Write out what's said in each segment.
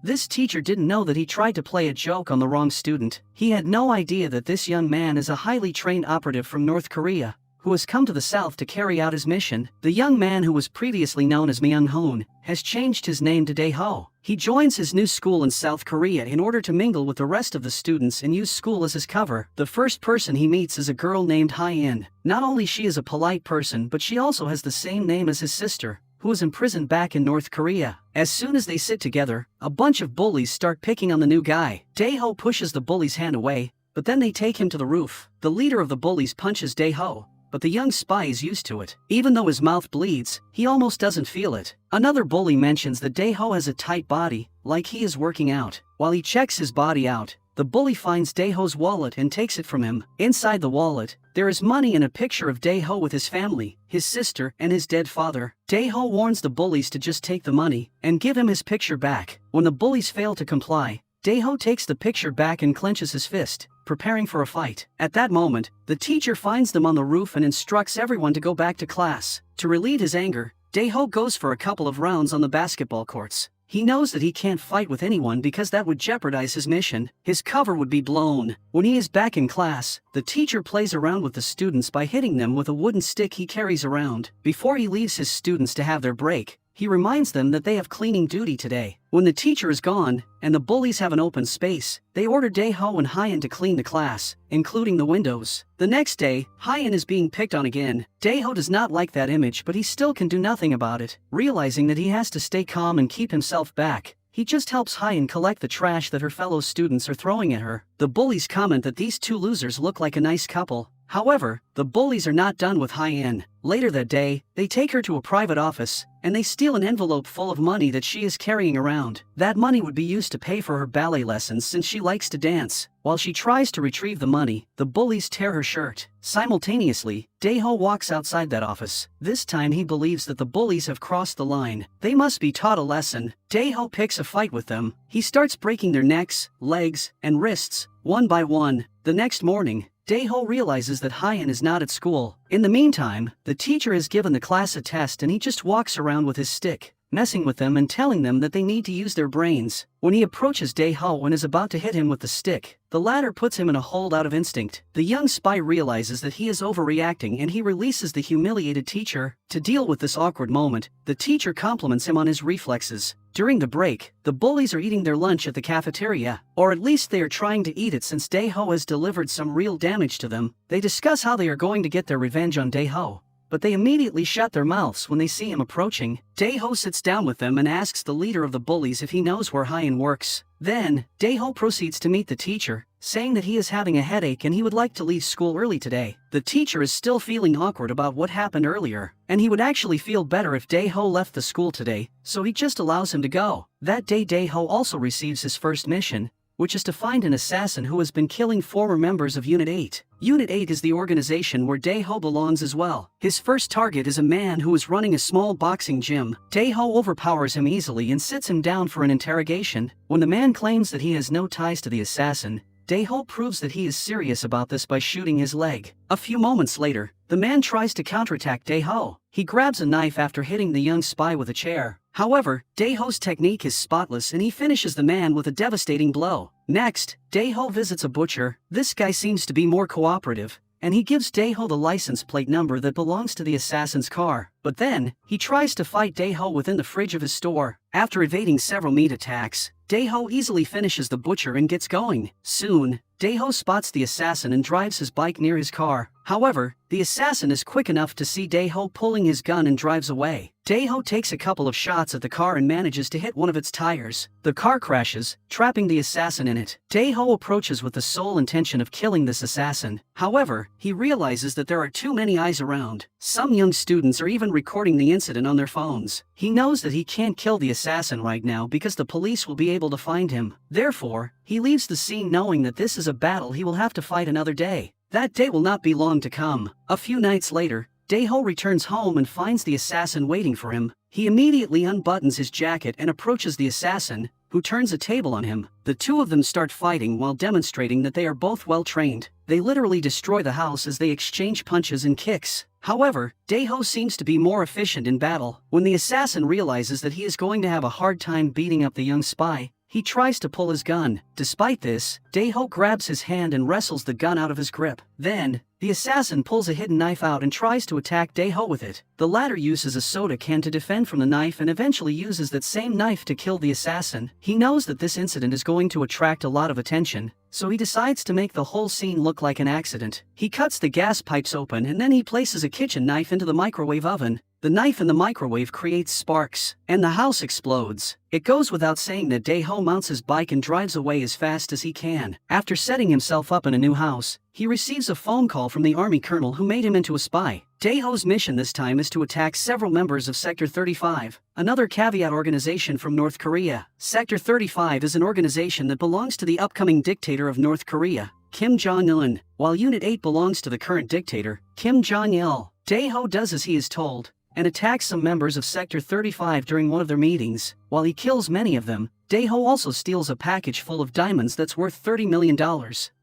This teacher didn't know that he tried to play a joke on the wrong student. He had no idea that this young man is a highly trained operative from North Korea, who has come to the south to carry out his mission. The young man, who was previously known as Myung-hoon, has changed his name to Dae-ho. He joins his new school in South Korea in order to mingle with the rest of the students and use school as his cover. The first person he meets is a girl named Hye-in. Not only she is a polite person, but she also has the same name as his sister, who is imprisoned back in North Korea. As soon as they sit together, a bunch of bullies start picking on the new guy. Dae-ho pushes the bully's hand away, but then they take him to the roof. The leader of the bullies punches Dae-ho, but the young spy is used to it. Even though his mouth bleeds, he almost doesn't feel it. Another bully mentions that Dae-ho has a tight body, like he is working out. While he checks his body out, the bully finds Dae-ho's wallet and takes it from him. Inside the wallet, there is money and a picture of Dae-ho with his family, his sister, and his dead father. Dae-ho warns the bullies to just take the money and give him his picture back. When the bullies fail to comply, Dae-ho takes the picture back and clenches his fist, preparing for a fight. At that moment, the teacher finds them on the roof and instructs everyone to go back to class. To relieve his anger, Dae-ho goes for a couple of rounds on the basketball courts. He knows that he can't fight with anyone because that would jeopardize his mission. His cover would be blown. When he is back in class, the teacher plays around with the students by hitting them with a wooden stick he carries around. Before he leaves his students to have their break, he reminds them that they have cleaning duty today. When the teacher is gone, and the bullies have an open space, they order Dae-ho and Hye-in to clean the class, including the windows. The next day, Hye-in is being picked on again. Dae-ho does not like that image, but he still can do nothing about it. Realizing that he has to stay calm and keep himself back, he just helps Hye-in collect the trash that her fellow students are throwing at her. The bullies comment that these two losers look like a nice couple. However, the bullies are not done with Hye-in. Later that day, they take her to a private office, and they steal an envelope full of money that she is carrying around. That money would be used to pay for her ballet lessons since she likes to dance. While she tries to retrieve the money, the bullies tear her shirt. Simultaneously, Dae-ho walks outside that office. This time he believes that the bullies have crossed the line. They must be taught a lesson. Dae-ho picks a fight with them. He starts breaking their necks, legs, and wrists, one by one. The next morning, Dae-ho realizes that Hye-in is not at school. In the meantime, the teacher has given the class a test and he just walks around with his stick, messing with them and telling them that they need to use their brains. When he approaches Dae-ho and is about to hit him with the stick, the latter puts him in a hold out of instinct. The young spy realizes that he is overreacting and he releases the humiliated teacher. To deal with this awkward moment, the teacher compliments him on his reflexes. During the break, the bullies are eating their lunch at the cafeteria, or at least they are trying to eat it since Dae-ho has delivered some real damage to them. They discuss how they are going to get their revenge on Dae-ho, but they immediately shut their mouths when they see him approaching. Dae-ho sits down with them and asks the leader of the bullies if he knows where Hye-in works. Then, Dae-ho proceeds to meet the teacher, saying that he is having a headache and he would like to leave school early today. The teacher is still feeling awkward about what happened earlier, and he would actually feel better if Dae-ho left the school today, so he just allows him to go. That day Dae-ho also receives his first mission, which is to find an assassin who has been killing former members of Unit 8. Unit 8 is the organization where Dae-ho belongs as well. His first target is a man who is running a small boxing gym. Dae-ho overpowers him easily and sits him down for an interrogation. When the man claims that he has no ties to the assassin, Dae-ho proves that he is serious about this by shooting his leg. A few moments later, the man tries to counterattack Dae-ho. He grabs a knife after hitting the young spy with a chair. However, Dae-ho's technique is spotless and he finishes the man with a devastating blow. Next, Dae-ho visits a butcher. This guy seems to be more cooperative, and he gives Dae-ho the license plate number that belongs to the assassin's car. But then, he tries to fight Dae-ho within the fridge of his store. After evading several meat attacks, Dae-ho easily finishes the butcher and gets going. Soon, Dae-ho spots the assassin and drives his bike near his car. However, the assassin is quick enough to see Dae-ho pulling his gun and drives away. Dae-ho takes a couple of shots at the car and manages to hit one of its tires. The car crashes, trapping the assassin in it. Dae-ho approaches with the sole intention of killing this assassin. However, he realizes that there are too many eyes around. Some young students are even recording the incident on their phones. He knows that he can't kill the assassin right now because the police will be able to find him. Therefore, he leaves the scene knowing that this is a battle he will have to fight another day. That day will not be long to come. A few nights later, Dae-ho returns home and finds the assassin waiting for him. He immediately unbuttons his jacket and approaches the assassin, who turns a table on him. The two of them start fighting while demonstrating that they are both well trained. They literally destroy the house as they exchange punches and kicks. However, Dae-ho seems to be more efficient in battle. When the assassin realizes that he is going to have a hard time beating up the young spy, he tries to pull his gun. Despite this, Dae-ho grabs his hand and wrestles the gun out of his grip. Then, the assassin pulls a hidden knife out and tries to attack Dae-ho with it. The latter uses a soda can to defend from the knife and eventually uses that same knife to kill the assassin. He knows that this incident is going to attract a lot of attention, so he decides to make the whole scene look like an accident. He cuts the gas pipes open and then he places a kitchen knife into the microwave oven. The knife in the microwave creates sparks, and the house explodes. It goes without saying that Dae-ho mounts his bike and drives away as fast as he can. After setting himself up in a new house, he receives a phone call from the army colonel who made him into a spy. Dae-ho's mission this time is to attack several members of Sector 35, another caveat organization from North Korea. Sector 35 is an organization that belongs to the upcoming dictator of North Korea, Kim Jong-un, while Unit 8 belongs to the current dictator, Kim Jong-il. Dae-ho does as he is told, and attacks some members of Sector 35 during one of their meetings. While he kills many of them, Dae-ho also steals a package full of diamonds that's worth $30 million.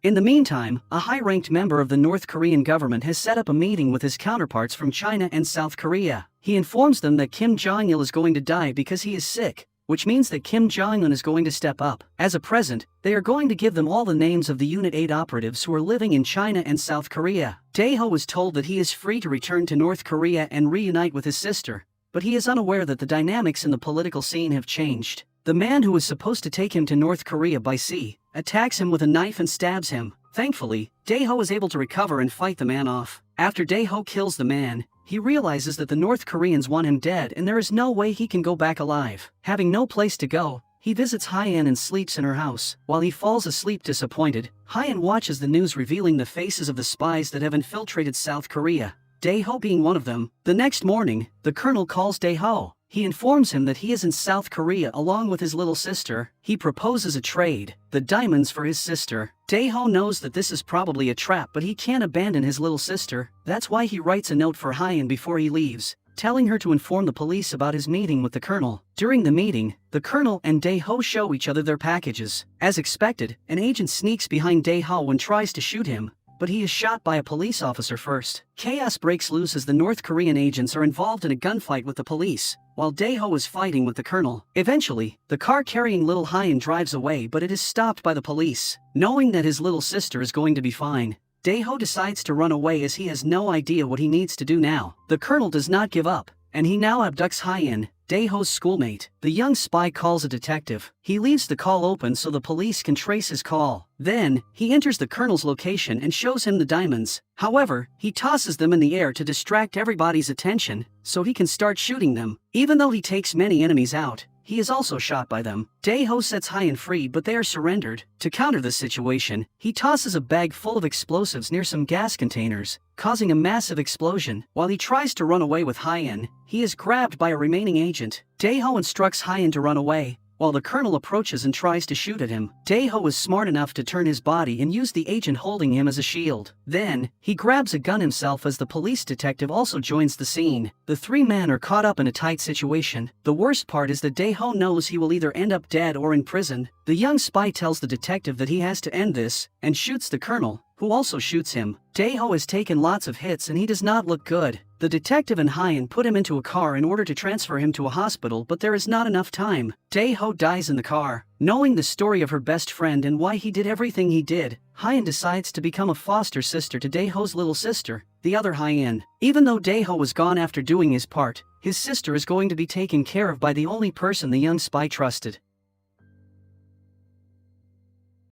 In the meantime, a high-ranked member of the North Korean government has set up a meeting with his counterparts from China and South Korea. He informs them that Kim Jong-il is going to die because he is sick, which means that Kim Jong-un is going to step up. As a present, they are going to give them all the names of the Unit 8 operatives who are living in China and South Korea. Dae-ho is told that he is free to return to North Korea and reunite with his sister, but he is unaware that the dynamics in the political scene have changed. The man who was supposed to take him to North Korea by sea attacks him with a knife and stabs him. Thankfully, Dae-ho is able to recover and fight the man off. After Dae-ho kills the man, he realizes that the North Koreans want him dead and there is no way he can go back alive. Having no place to go, he visits Hyein and sleeps in her house. While he falls asleep disappointed, Hyein watches the news revealing the faces of the spies that have infiltrated South Korea, Dae-ho being one of them. The next morning, the colonel calls Dae-ho. He informs him that he is in South Korea along with his little sister. He proposes a trade, the diamonds for his sister. Dae-ho knows that this is probably a trap, but he can't abandon his little sister. That's why he writes a note for Hyein before he leaves, telling her to inform the police about his meeting with the colonel. During the meeting, the colonel and Dae-ho show each other their packages. As expected, an agent sneaks behind Dae-ho and tries to shoot him, but he is shot by a police officer first. Chaos breaks loose as the North Korean agents are involved in a gunfight with the police, while Dae-ho is fighting with the colonel. Eventually, the car carrying little Hyein drives away, but it is stopped by the police. Knowing that his little sister is going to be fine, Dae-ho decides to run away as he has no idea what he needs to do now. The colonel does not give up, and he now abducts Hyein, Dae-ho's schoolmate. The young spy calls a detective. He leaves the call open so the police can trace his call. Then, he enters the colonel's location and shows him the diamonds. However, he tosses them in the air to distract everybody's attention, so he can start shooting them. Even though he takes many enemies out, he is also shot by them. Dae-ho sets Hyein free, but they are surrendered. To counter this situation, he tosses a bag full of explosives near some gas containers, causing a massive explosion. While he tries to run away with Hyein, he is grabbed by a remaining agent. Dae-ho instructs Hyein to run away, while the colonel approaches and tries to shoot at him. Dae-ho is smart enough to turn his body and use the agent holding him as a shield. Then, he grabs a gun himself as the police detective also joins the scene. The three men are caught up in a tight situation. The worst part is that Dae-ho knows he will either end up dead or in prison. The young spy tells the detective that he has to end this, and shoots the colonel, who also shoots him. Dae-ho has taken lots of hits and he does not look good. The detective and Hyein put him into a car in order to transfer him to a hospital, but there is not enough time. Dae-ho dies in the car. Knowing the story of her best friend and why he did everything he did, Hyein decides to become a foster sister to Dae-ho's little sister, the other Hyein. Even though Dae-ho was gone after doing his part, his sister is going to be taken care of by the only person the young spy trusted.